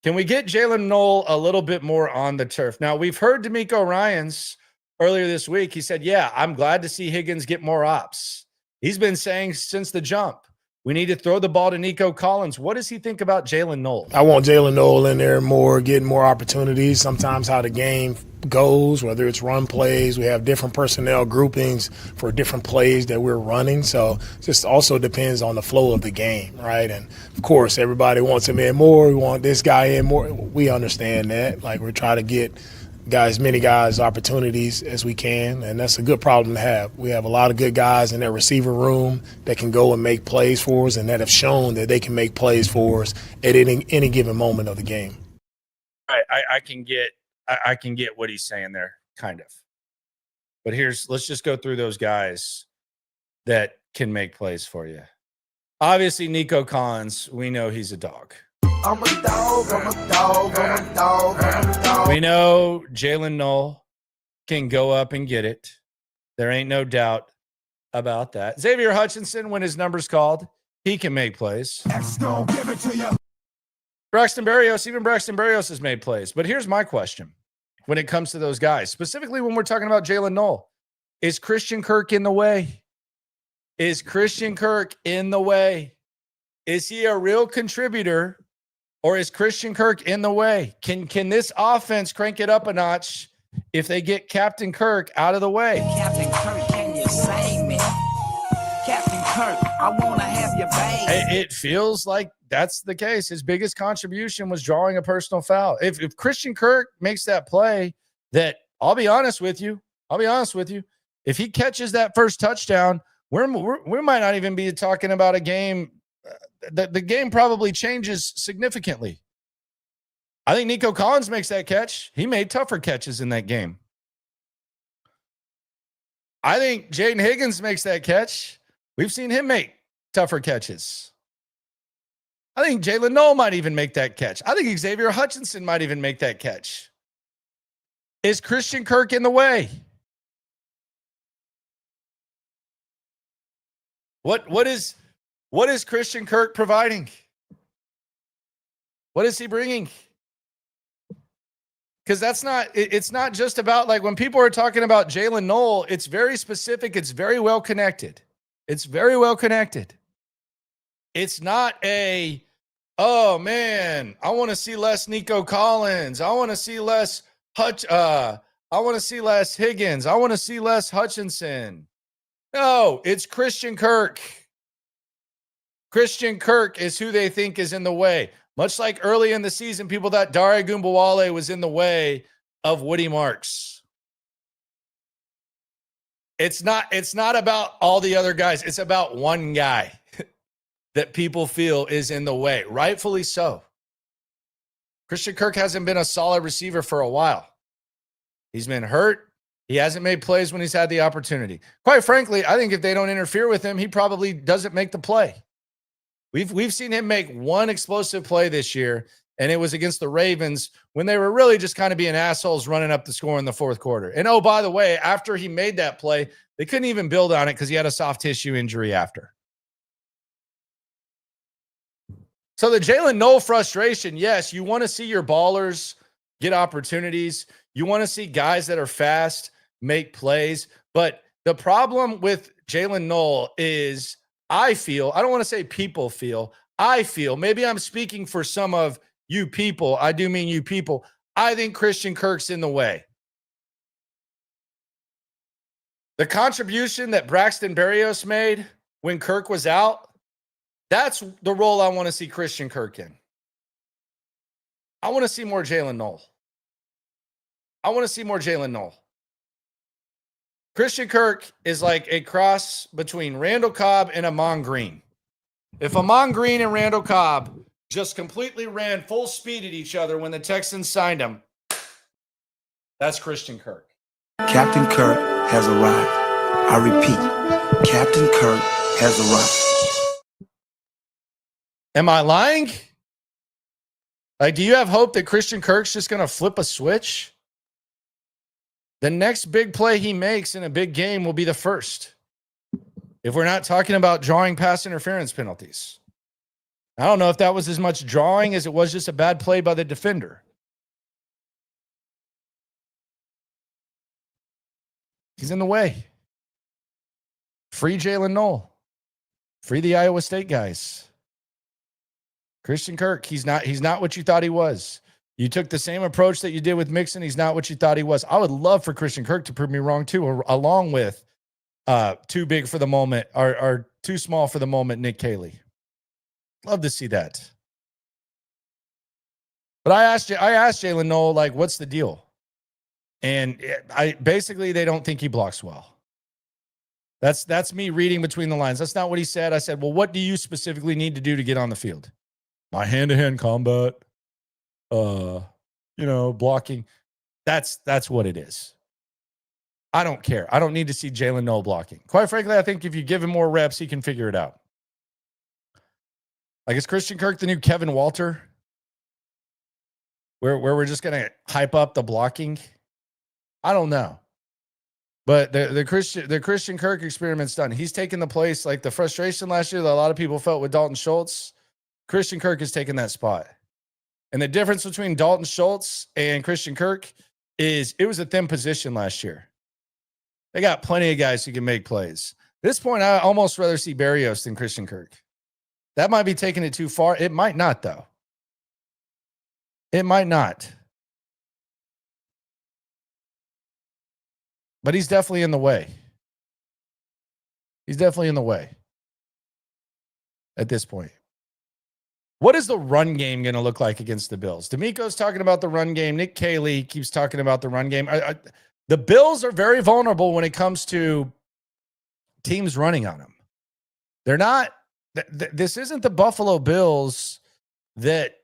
Can we get Jalen Noel a little bit more on the turf? Now, we've heard D'Amico Ryans earlier this week. He said, yeah, I'm glad to see Higgins get more ops. He's been saying since the jump, we need to throw the ball to Nico Collins. What does he think about Jalen Noel? I want Jalen Noel in there more, getting more opportunities. Sometimes how the game goes, whether it's run plays, we have different personnel groupings for different plays that we're running. So it just also depends on the flow of the game, right? And, of course, everybody wants him in more. We want this guy in more. We understand that. Like, we're trying to get many guys opportunities as we can, and that's a good problem to have. We have a lot of good guys in that receiver room that can go and make plays for us and that have shown that they can make plays for us at any given moment of the game. I can get what he's saying there, kind of. But let's just go through those guys that can make plays for you. Obviously, Nico Collins, we know he's a dog. I'm a dog, I'm a dog, I'm a dog, I'm a dog. We know Jalen Noel can go up and get it. There ain't no doubt about that. Xavier Hutchinson, when his number's called, he can make plays. Give it to you. Braxton Berrios has made plays. But here's my question when it comes to those guys, specifically when we're talking about Jalen Noel. Is Christian Kirk in the way? Is Christian Kirk in the way? Is he a real contributor? Or is Christian Kirk in the way? Can this offense crank it up a notch if they get Captain Kirk out of the way? Captain Kirk. I wanna have your baby. It feels like that's the case. His biggest contribution was drawing a personal foul. If Christian Kirk makes that play, that I'll be honest with you. If he catches that first touchdown, we might not even be talking about a game. The game probably changes significantly. I think Nico Collins makes that catch. He made tougher catches in that game. I think Jaden Higgins makes that catch. We've seen him make tougher catches. I think Jalen Noel might even make that catch. I think Xavier Hutchinson might even make that catch. Is Christian Kirk in the way? What is Christian Kirk providing? What is he bringing? Because it's not just about, like, when people are talking about Jalen Noel, it's very specific. It's very well connected. It's not oh man, I want to see less Nico Collins. I want to see less I want to see less Higgins. I want to see less Hutchinson. No, it's Christian Kirk. Christian Kirk is who they think is in the way. Much like early in the season, people thought Dare Gumbawale was in the way of Woody Marks. It's not about all the other guys. It's about one guy that people feel is in the way. Rightfully so. Christian Kirk hasn't been a solid receiver for a while. He's been hurt. He hasn't made plays when he's had the opportunity. Quite frankly, I think if they don't interfere with him, he probably doesn't make the play. We've seen him make one explosive play this year, and it was against the Ravens when they were really just kind of being assholes running up the score in the fourth quarter. And oh, by the way, after he made that play, they couldn't even build on it because he had a soft tissue injury after. So the Jalen Noel frustration, yes, you want to see your ballers get opportunities. You want to see guys that are fast make plays. But the problem with Jalen Noel is, I don't want to say people feel, maybe I'm speaking for some of you people. I do mean you people. I think Christian Kirk's in the way. The contribution that Braxton Berrios made when Kirk was out, that's the role I want to see Christian Kirk in. I want to see more Jalen Noel. Christian Kirk is like a cross between Randall Cobb and Amon Green. If Amon Green and Randall Cobb just completely ran full speed at each other when the Texans signed him, that's Christian Kirk. Captain Kirk has arrived. I repeat, Captain Kirk has arrived. Am I lying? Like, do you have hope that Christian Kirk's just going to flip a switch? The next big play he makes in a big game will be the first. If we're not talking about drawing pass interference penalties. I don't know if that was as much drawing as it was just a bad play by the defender. He's in the way. Free Jalen Noel. Free the Iowa State guys. Christian Kirk, he's not what you thought he was. You took the same approach that you did with Mixon. He's not what you thought he was. I would love for Christian Kirk to prove me wrong too, along with too big for the moment or too small for the moment, Nick Caley. Love to see that. But I asked Jalen Noel, like, what's the deal? And they don't think he blocks well. That's me reading between the lines. That's not what he said. I said, well, what do you specifically need to do to get on the field? My hand-to-hand combat, blocking. That's what it is. I don't care. I don't need to see Jalen Noel blocking. Quite frankly, I think if you give him more reps, he can figure it out. Like, is Christian Kirk the new Kevin Walter? Where we're just going to hype up the blocking? I don't know. But the Christian Kirk experiment's done. He's taken the place, like the frustration last year that a lot of people felt with Dalton Schultz. Christian Kirk has taken that spot. And the difference between Dalton Schultz and Christian Kirk is it was a thin position last year. They got plenty of guys who can make plays. At this point, I almost rather see Berrios than Christian Kirk. That might be taking it too far. It might not, though. It might not. But he's definitely in the way. at this point. What is the run game going to look like against the Bills? D'Amico's talking about the run game. Nick Caley keeps talking about the run game. The Bills are very vulnerable when it comes to teams running on them. They're not. This isn't the Buffalo Bills that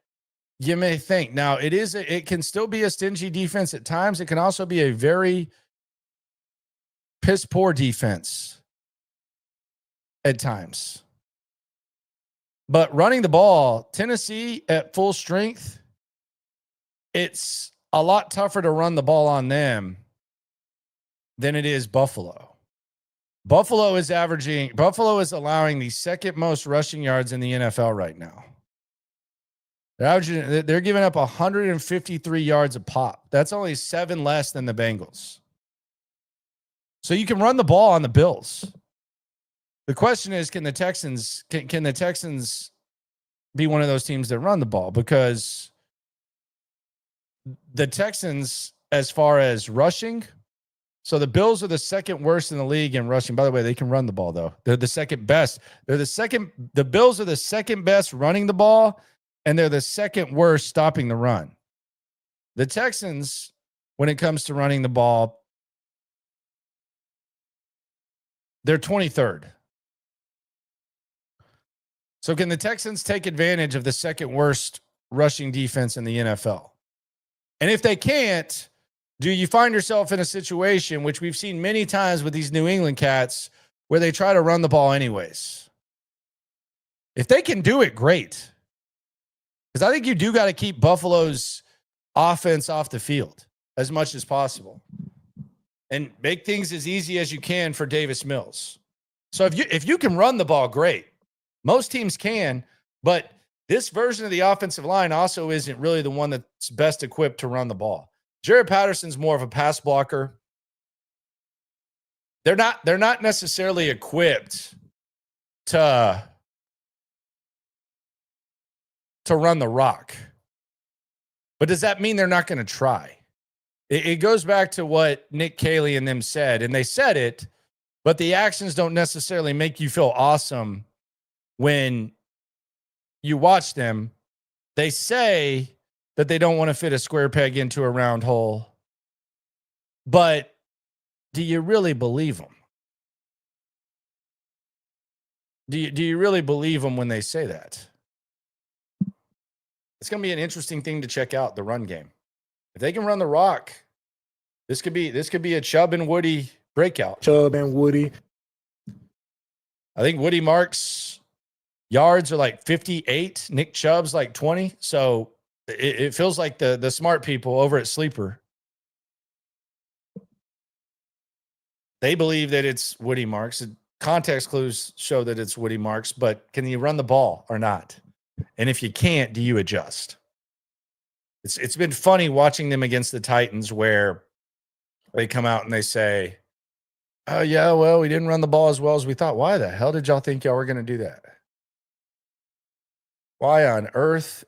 you may think. Now, it can still be a stingy defense at times. It can also be a very piss poor defense at times. But running the ball, Tennessee at full strength, it's a lot tougher to run the ball on them than it is Buffalo. Buffalo is allowing the second most rushing yards in the NFL right now. They're giving up 153 yards a pop. That's only 7 less than the Bengals. So you can run the ball on the Bills. The question is, can the Texans be one of those teams that run the ball? Because the Texans, as far as rushing, so the Bills are the second worst in the league in rushing. By the way, they can run the ball, though. They're the second best. The Bills are the second best running the ball, and they're the second worst stopping the run. The Texans, when it comes to running the ball, they're 23rd. So can the Texans take advantage of the second worst rushing defense in the NFL? And if they can't, do you find yourself in a situation, which we've seen many times with these New England Cats, where they try to run the ball anyways? If they can do it, great. Because I think you do got to keep Buffalo's offense off the field as much as possible and make things as easy as you can for Davis Mills. So if you can run the ball, great. Most teams can, but this version of the offensive line also isn't really the one that's best equipped to run the ball. Jared Patterson's more of a pass blocker. They're not necessarily equipped to run the rock. But does that mean they're not going to try? It goes back to what Nick Caley and them said, and they said it, but the actions don't necessarily make you feel awesome when you watch them. They say that they don't want to fit a square peg into a round hole, but do you really believe them? Do you really believe them when they say that? It's going to be an interesting thing to check out, the run game. If they can run the rock, this could be a Chubb and Woody breakout. Chubb and Woody. I think Woody Marks' yards are like 58. Nick Chubb's like 20. So it feels like the smart people over at Sleeper, they believe that it's Woody Marks. Context clues show that it's Woody Marks, but can you run the ball or not? And if you can't, do you adjust? It's been funny watching them against the Titans where they come out and they say, oh, yeah, well, we didn't run the ball as well as we thought. Why the hell did y'all think y'all were going to do that? Why on earth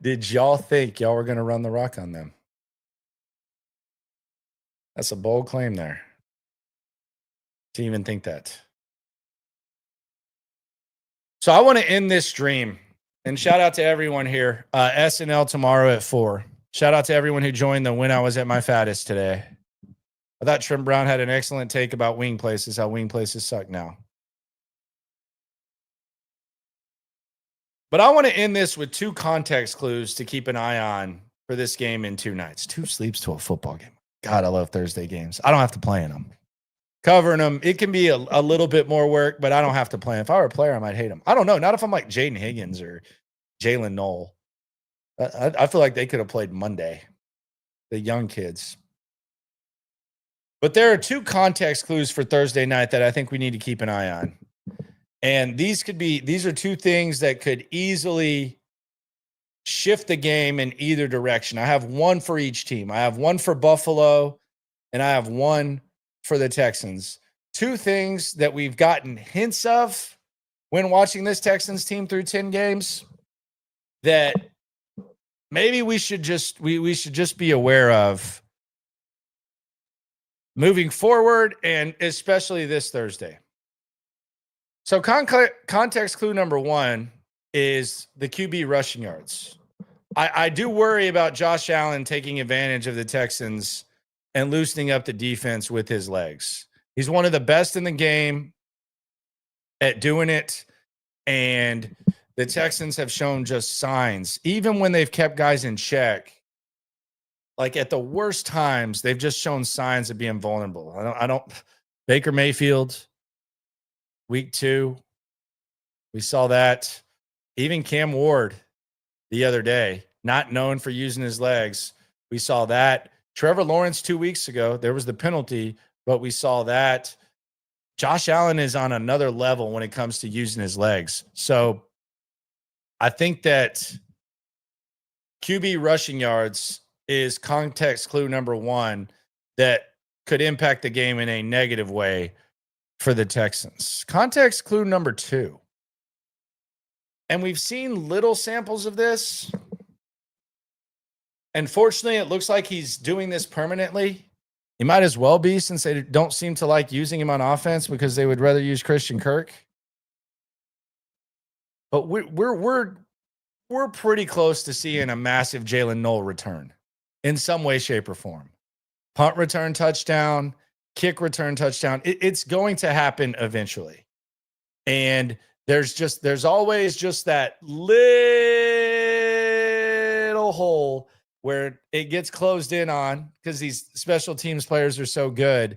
did y'all think y'all were going to run the rock on them? That's a bold claim there, to even think that. So I want to end this stream and shout out to everyone here. SNL tomorrow at 4. Shout out to everyone who joined the When I Was at My Fattest today. I thought Trim Brown had an excellent take about wing places, how wing places suck now. But I want to end this with 2 context clues to keep an eye on for this game in 2 nights. 2 sleeps to a football game. God, I love Thursday games. I don't have to play in them. Covering them, it can be a little bit more work, but I don't have to play. If I were a player, I might hate them. I don't know. Not if I'm like Jaden Higgins or Jalen Knoll. I feel like they could have played Monday, the young kids. But there are 2 context clues for Thursday night that I think we need to keep an eye on. And these are 2 things that could easily shift the game in either direction. I have 1 for each team. I have 1 for Buffalo, and I have 1 for the Texans. 2 things that we've gotten hints of when watching this Texans team through 10 games that maybe we should just be aware of moving forward, and especially this Thursday. So context clue number one is the QB rushing yards. I do worry about Josh Allen taking advantage of the Texans and loosening up the defense with his legs. He's one of the best in the game at doing it. And the Texans have shown just signs, even when they've kept guys in check, like at the worst times, they've just shown signs of being vulnerable. Baker Mayfield, week 2, we saw that. Even Cam Ward the other day, not known for using his legs. We saw that. Trevor Lawrence 2 weeks ago, there was the penalty, but we saw that. Josh Allen is on another level when it comes to using his legs. So I think that QB rushing yards is context clue number one that could impact the game in a negative way for the Texans. Context clue number 2. And we've seen little samples of this. And fortunately, it looks like he's doing this permanently. He might as well be, since they don't seem to like using him on offense because they would rather use Christian Kirk. But we're pretty close to seeing a massive Jalen Noel return in some way, shape, or form. Punt return touchdown, kick return touchdown. It's going to happen eventually. And there's always just that little hole where it gets closed in on because these special teams players are so good.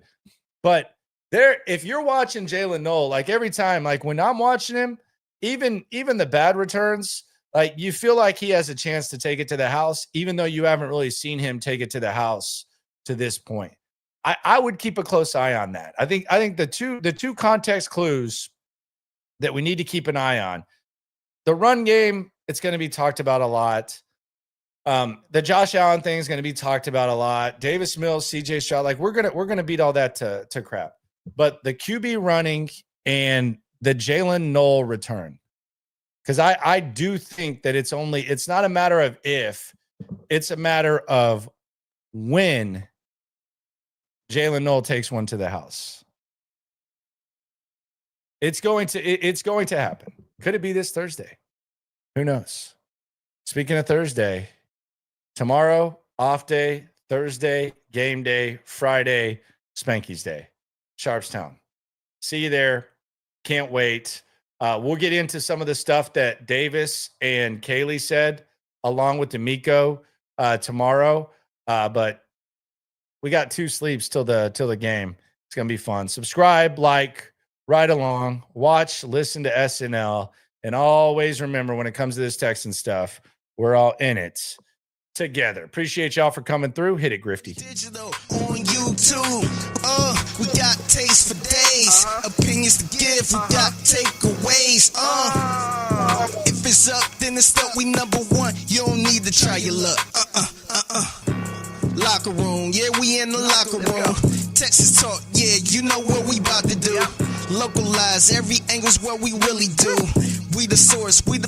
But if you're watching Jalen Noel, like every time, like when I'm watching him, even the bad returns, like you feel like he has a chance to take it to the house, even though you haven't really seen him take it to the house to this point. I would keep a close eye on that. I think the two context clues that we need to keep an eye on, the run game, it's going to be talked about a lot. The Josh Allen thing is going to be talked about a lot. Davis Mills, CJ Stroud, like we're gonna beat all that to crap. But the QB running and the Jalen Noel return, because I do think that it's not a matter of if, it's a matter of when Jalen Noel takes one to the house. It's going to happen. Could it be this Thursday? Who knows? Speaking of Thursday, tomorrow, off day, Thursday, game day, Friday, Spanky's day, Sharpstown. See you there. Can't wait. We'll get into some of the stuff that Davis and Kaylee said, along with D'Amico tomorrow. But we got 2 sleeps till the game. It's going to be fun. Subscribe, like, ride along, watch, listen to SNL, and always remember when it comes to this Texan stuff, we're all in it together. Appreciate y'all for coming through. Hit it, Grifty. Digital on YouTube. We got taste for days. Opinions to give. We got takeaways. If it's up, then it's up. We number one. You don't need to try your luck. Locker room. Yeah, we in the locker room. Texas talk. Yeah, you know what we about to do. Localize every angle's what we really do. We the source. We the